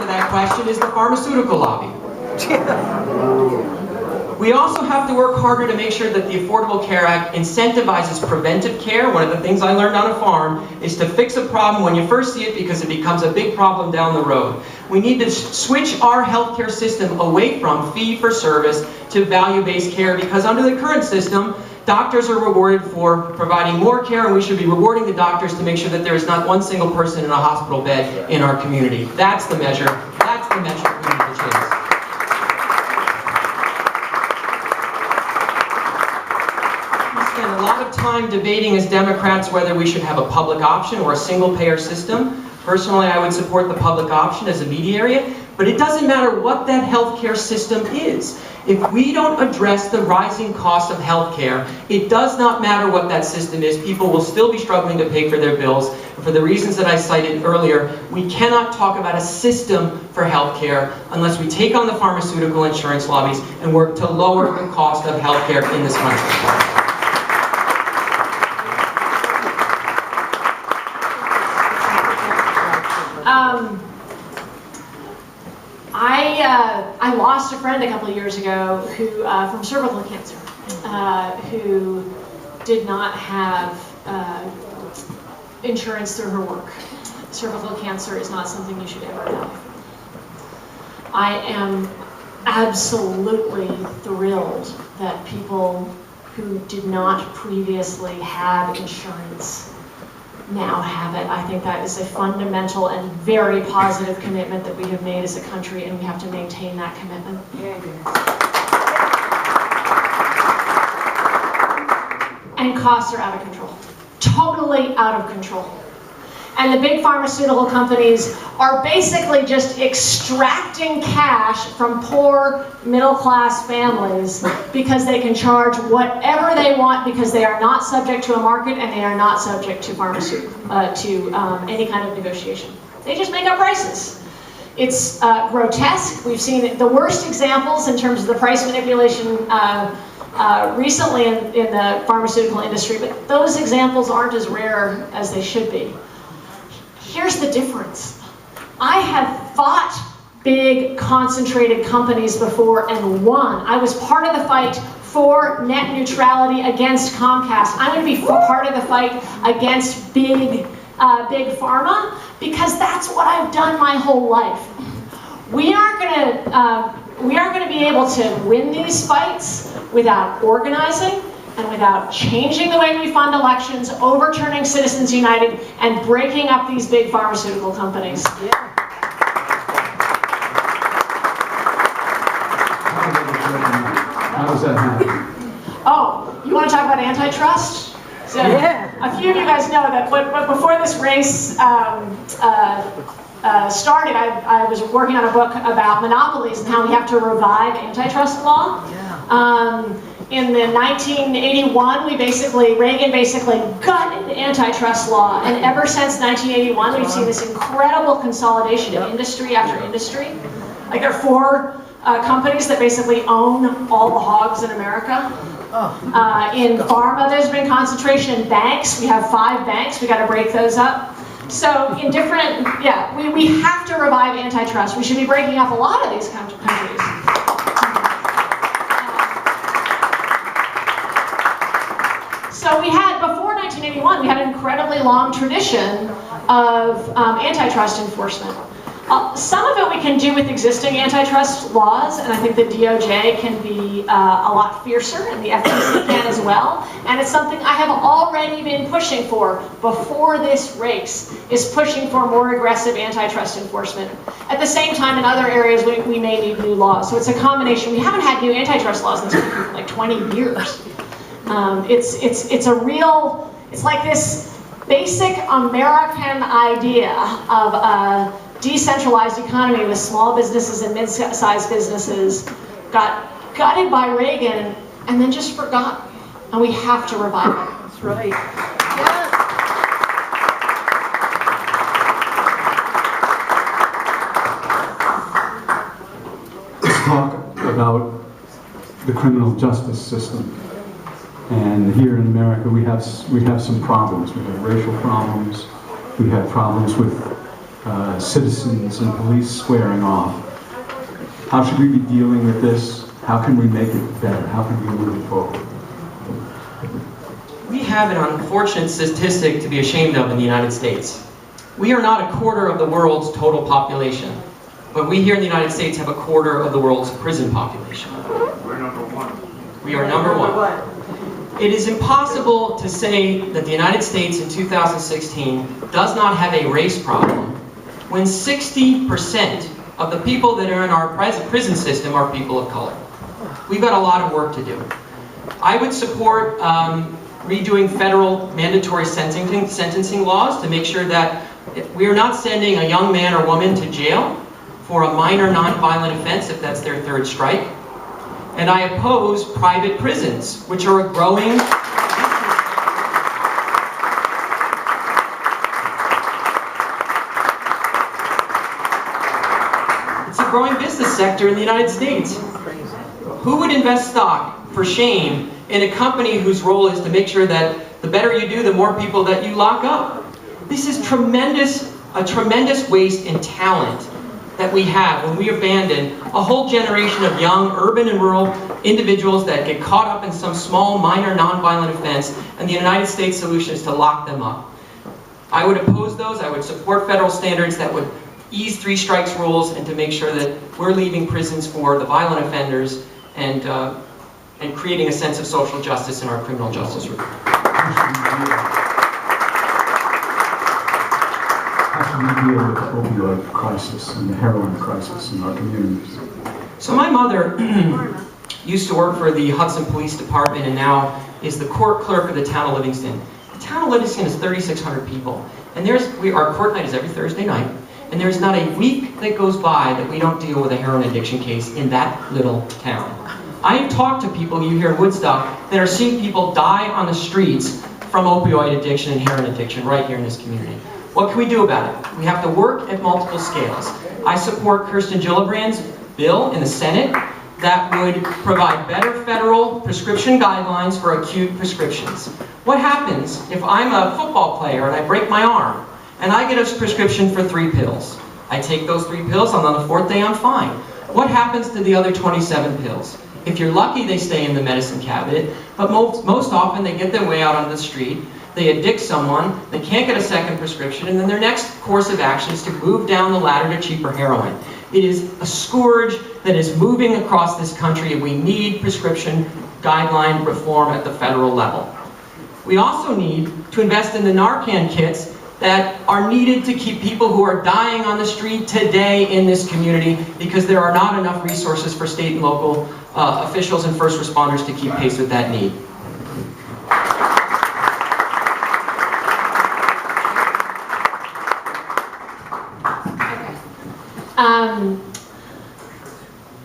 that question is the pharmaceutical lobby. We also have to work harder to make sure that the Affordable Care Act incentivizes preventive care. One of the things I learned on a farm is to fix a problem when you first see it because it becomes a big problem down the road. We need to switch our healthcare system away from fee-for-service to value-based care, because under the current system, doctors are rewarded for providing more care, and we should be rewarding the doctors to make sure that there is not one single person in a hospital bed in our community. That's the measure. That's the metric we need to chase. We spend a lot of time debating as Democrats whether we should have a public option or a single-payer system. Personally, I would support the public option as a mediary, but it doesn't matter what that healthcare system is. If we don't address the rising cost of healthcare, it does not matter what that system is. People will still be struggling to pay for their bills. And for the reasons that I cited earlier, we cannot talk about a system for healthcare unless we take on the pharmaceutical insurance lobbies and work to lower the cost of healthcare in this country. I lost a friend a couple of years ago who, from cervical cancer, who did not have insurance through her work. Cervical cancer is not something you should ever have. I am absolutely thrilled that people who did not previously have insurance now have it. I think that is a fundamental and very positive commitment that we have made as a country, and we have to maintain that commitment. And costs are out of control. Totally out of control. And the big pharmaceutical companies are basically just extracting cash from poor middle-class families because they can charge whatever they want, because they are not subject to a market and they are not subject to any kind of negotiation. They just make up prices. It's grotesque. We've seen the worst examples in terms of the price manipulation recently in the pharmaceutical industry, but those examples aren't as rare as they should be. Here's the difference. I have fought big concentrated companies before and won. I was part of the fight for net neutrality against Comcast. I'm going to be part of the fight against big pharma, because that's what I've done my whole life. We aren't going to be able to win these fights without organizing and without changing the way we fund elections, overturning Citizens United, and breaking up these big pharmaceutical companies. Yeah. How does that happen? Oh, you want to talk about antitrust? So, yeah. A few of you guys know that before this race started, I was working on a book about monopolies and how we have to revive antitrust law. Yeah. In the 1981, Reagan basically gutted antitrust law, and ever since 1981, we've seen this incredible consolidation of industry after industry. Like, there are 4 companies that basically own all the hogs in America. In pharma, there's been concentration. In banks, we have 5 banks. We got to break those up. So in different, we have to revive antitrust. We should be breaking up a lot of these countries. So before 1981, we had an incredibly long tradition of antitrust enforcement. Some of it we can do with existing antitrust laws, and I think the DOJ can be a lot fiercer, and the FTC can as well. And it's something I have already been pushing for before this race, is pushing for more aggressive antitrust enforcement. At the same time, in other areas, we may need new laws. So it's a combination. We haven't had new antitrust laws in this country for like 20 years. It's like this basic American idea of a decentralized economy with small businesses and mid-sized businesses got gutted by Reagan and then just forgotten. And we have to revive it. That's right. Yes. Let's talk about the criminal justice system. And here in America, we have some problems. We have racial problems. We have problems with citizens and police squaring off. How should we be dealing with this? How can we make it better? How can we move it forward? We have an unfortunate statistic to be ashamed of in the United States. We are not a quarter of the world's total population, but we here in the United States have a quarter of the world's prison population. We're number one. We are number one. It is impossible to say that the United States in 2016 does not have a race problem when 60% of the people that are in our prison system are people of color. We've got a lot of work to do. I would support redoing federal mandatory sentencing laws to make sure that we are not sending a young man or woman to jail for a minor nonviolent offense if that's their third strike. And I oppose private prisons, which are a growing business sector in the United States. Who would invest stock for shame in a company whose role is to make sure that the better you do, the more people that you lock up? This is a tremendous waste in talent that we have when we abandon a whole generation of young urban and rural individuals that get caught up in some small minor nonviolent offense, and the United States solution is to lock them up. I would oppose those. I would support federal standards that would ease three strikes rules and to make sure that we're leaving prisons for the violent offenders and creating a sense of social justice in our criminal justice reform. How should we deal with the opioid crisis and the heroin crisis in our communities? So my mother used to work for the Hudson Police Department and now is the court clerk of the town of Livingston. The town of Livingston is 3,600 people, and our court night is every Thursday night. And there's not a week that goes by that we don't deal with a heroin addiction case in that little town. I have talked to people you hear in Woodstock that are seeing people die on the streets from opioid addiction and heroin addiction right here in this community. What can we do about it? We have to work at multiple scales. I support Kirsten Gillibrand's bill in the Senate that would provide better federal prescription guidelines for acute prescriptions. What happens if I'm a football player and I break my arm? And I get a prescription for 3 pills. I take those 3 pills, and on the 4th day I'm fine. What happens to the other 27 pills? If you're lucky, they stay in the medicine cabinet, but most often they get their way out on the street, they addict someone, they can't get a second prescription, and then their next course of action is to move down the ladder to cheaper heroin. It is a scourge that is moving across this country, and we need prescription guideline reform at the federal level. We also need to invest in the Narcan kits that are needed to keep people who are dying on the street today in this community because there are not enough resources for state and local officials and first responders to keep pace with that need.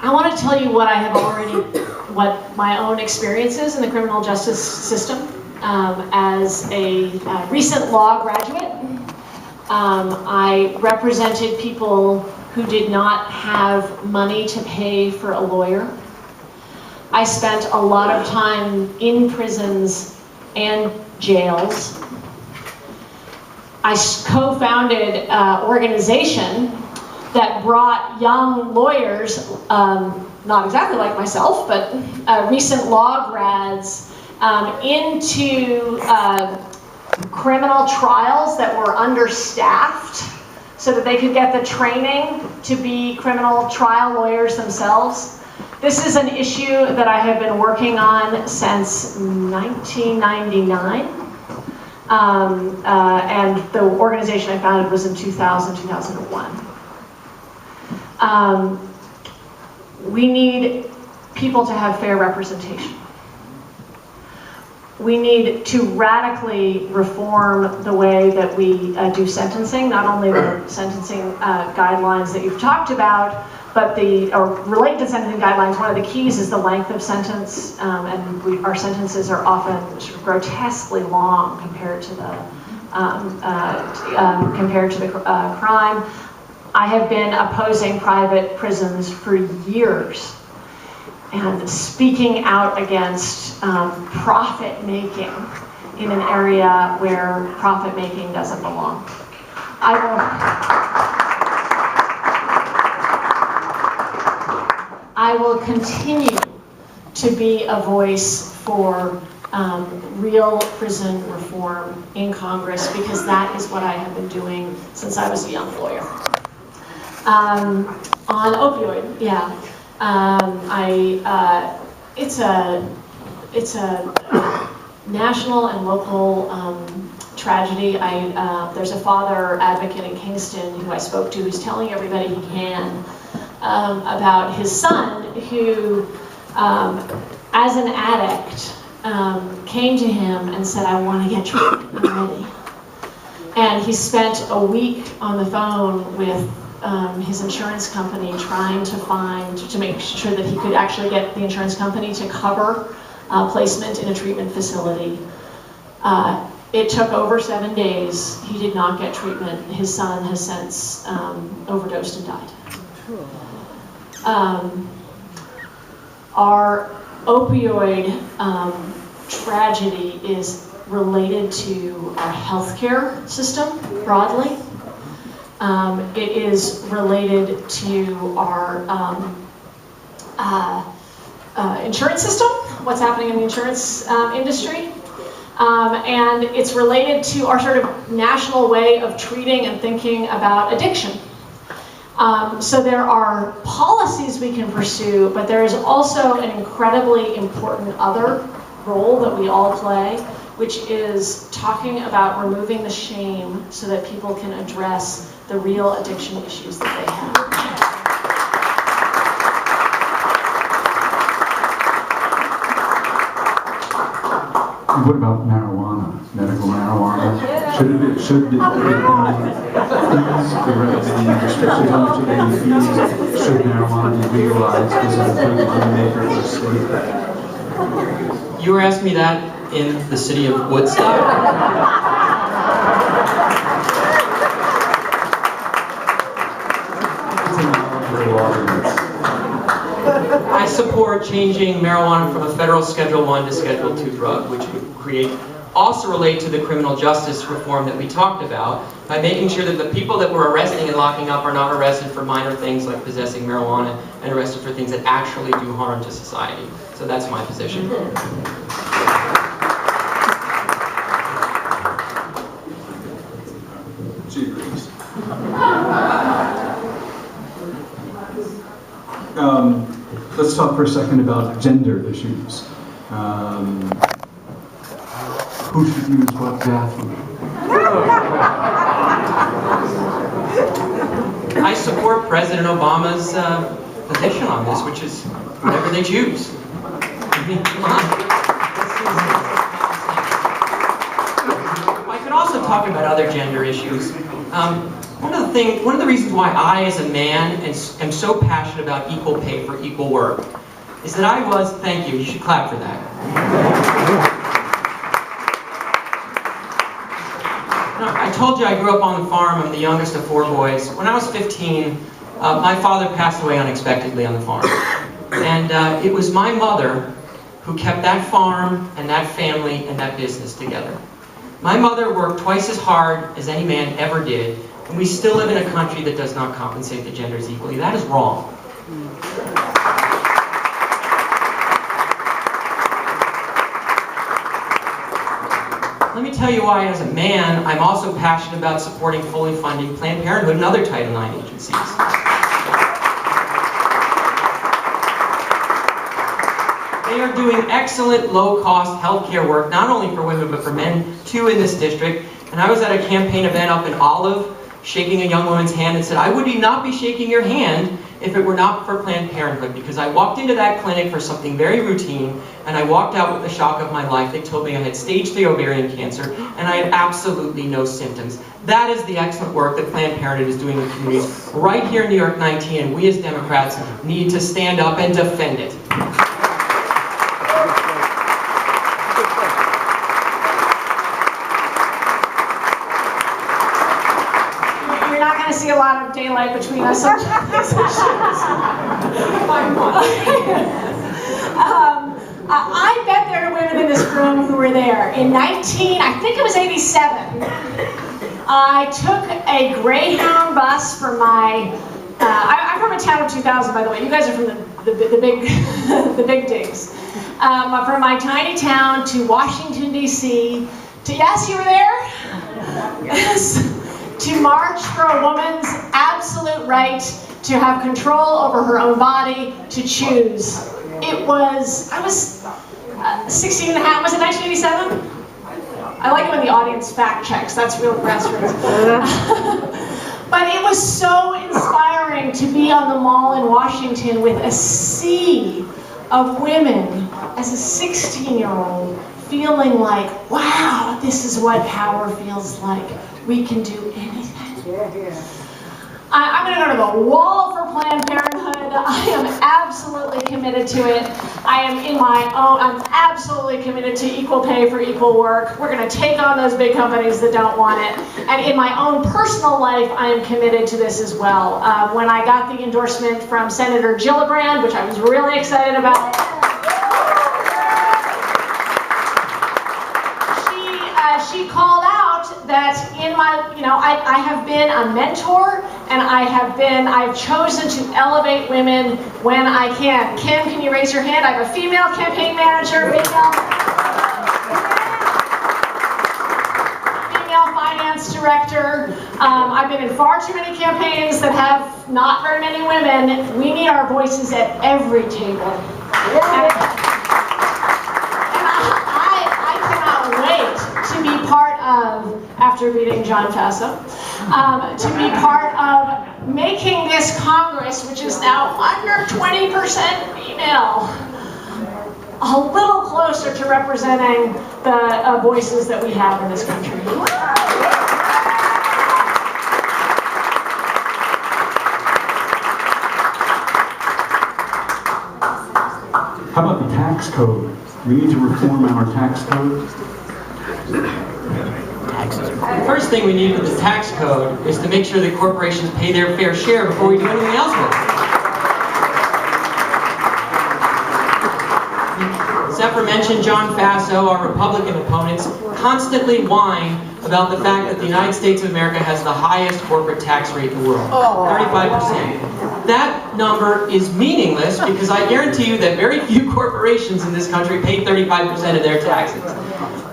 I want to tell you what my own experience is in the criminal justice system. As a recent law graduate, I represented people who did not have money to pay for a lawyer. I spent a lot of time in prisons and jails. I co-founded an organization that brought young lawyers, not exactly like myself, but recent law grads, into criminal trials that were understaffed so that they could get the training to be criminal trial lawyers themselves. This is an issue that I have been working on since 1999. And the organization I founded was in 2000, 2001. We need people to have fair representation. We need to radically reform the way that we do sentencing, not only the sentencing guidelines that you've talked about, but related to sentencing guidelines. One of the keys is the length of sentence, and our sentences are often sort of grotesquely long compared to the crime. I have been opposing private prisons for years and speaking out against profit-making in an area where profit-making doesn't belong. I will I will continue to be a voice for real prison reform in Congress, because that is what I have been doing since I was a young lawyer. On opioid, yeah. It's a national and local tragedy. There's a father advocate in Kingston who I spoke to who's telling everybody he can about his son who, as an addict, came to him and said, I want to get treatment, I'm ready. And he spent a week on the phone with his insurance company trying to make sure that he could actually get the insurance company to cover placement in a treatment facility. It took over 7 days. He did not get treatment. His son has since overdosed and died. Our opioid tragedy is related to our healthcare system broadly. It is related to our insurance system, what's happening in the insurance industry. And it's related to our sort of national way of treating and thinking about addiction. So there are policies we can pursue, but there is also an incredibly important other role that we all play, which is talking about removing the shame so that people can address the real addiction issues that they have. What about marijuana, medical marijuana? Should the restrictions on which they fees, should marijuana be legalized? This is a big moneymaker for the state. You were asking me that in the city of Woodstock? I support changing marijuana from a federal Schedule I to Schedule II drug, which would also relate to the criminal justice reform that we talked about, by making sure that the people that we're arresting and locking up are not arrested for minor things like possessing marijuana and arrested for things that actually do harm to society. So that's my position. She agrees. Let's talk for a second about gender issues. Who should use what bathroom? I support President Obama's position on this, which is whatever they choose. I mean, come on. I could also talk about other gender issues. One of the reasons why I, as a man, am so passionate about equal pay for equal work is that I was, thank you should clap for that. I told you I grew up on the farm. I'm the youngest of 4 boys. When I was 15, my father passed away unexpectedly on the farm. And it was my mother who kept that farm and that family and that business together. My mother worked twice as hard as any man ever did, and we still live in a country that does not compensate the genders equally. That is wrong. Let me tell you why, as a man, I'm also passionate about supporting fully funding Planned Parenthood and other Title IX agencies. They are doing excellent, low-cost healthcare work, not only for women, but for men, too, in this district. And I was at a campaign event up in Olive, shaking a young woman's hand and said, I would not be shaking your hand if it were not for Planned Parenthood, because I walked into that clinic for something very routine, and I walked out with the shock of my life. They told me I had stage 3 ovarian cancer, and I had absolutely no symptoms. That is the excellent work that Planned Parenthood is doing in communities right here in NY19, and we as Democrats need to stand up and defend it. See a lot of daylight between us on these issues. I bet there are women in this room who were there. In I think it was 87, I took a Greyhound bus for my I'm from a town of 2,000, by the way. You guys are from the big, the big digs. From my tiny town to Washington, D.C., to, yes, you were there? Yes. To march for a woman's absolute right to have control over her own body, to choose. I was 16 and a half, was it 1987? I like it when the audience fact checks, that's real grassroots. But it was so inspiring to be on the Mall in Washington with a sea of women as a 16-year-old feeling like, wow, this is what power feels like. We can do anything. I'm going to go to the wall for Planned Parenthood. I am absolutely committed to it. I'm absolutely committed to equal pay for equal work. We're going to take on those big companies that don't want it. And in my own personal life, I am committed to this as well. When I got the endorsement from Senator Gillibrand, which I was really excited about, she called out that in my, I have been a mentor, and I've chosen to elevate women when I can. Kim, can you raise your hand? I have a female campaign manager, female finance director. I've been in far too many campaigns that have not very many women. We need our voices at every table. To be part of, after meeting John Faso, to be part of making this Congress, which is now under 20% female, a little closer to representing the voices that we have in this country. How about the tax code? We need to reform our tax code. The first thing we need with the tax code is to make sure that corporations pay their fair share before we do anything else with it. As aforementioned, John Faso, our Republican opponents, constantly whine about the fact that the United States of America has the highest corporate tax rate in the world, 35%. That number is meaningless because I guarantee you that very few corporations in this country pay 35% of their taxes.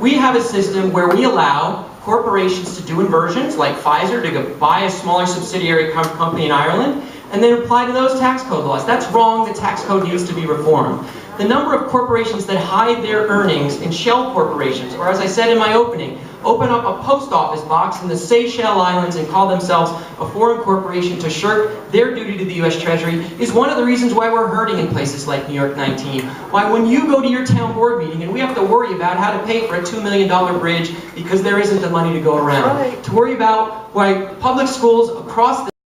We have a system where we allow corporations to do inversions, like Pfizer, to go buy a smaller subsidiary company in Ireland, and then apply to those tax code laws. That's wrong. The tax code needs to be reformed. The number of corporations that hide their earnings in shell corporations, or as I said in my opening, open up a post office box in the Seychelles Islands and call themselves a foreign corporation to shirk their duty to the U.S. Treasury, is one of the reasons why we're hurting in places like NY19. Why when you go to your town board meeting and we have to worry about how to pay for a $2 million bridge because there isn't the money to go around. To worry about why public schools across the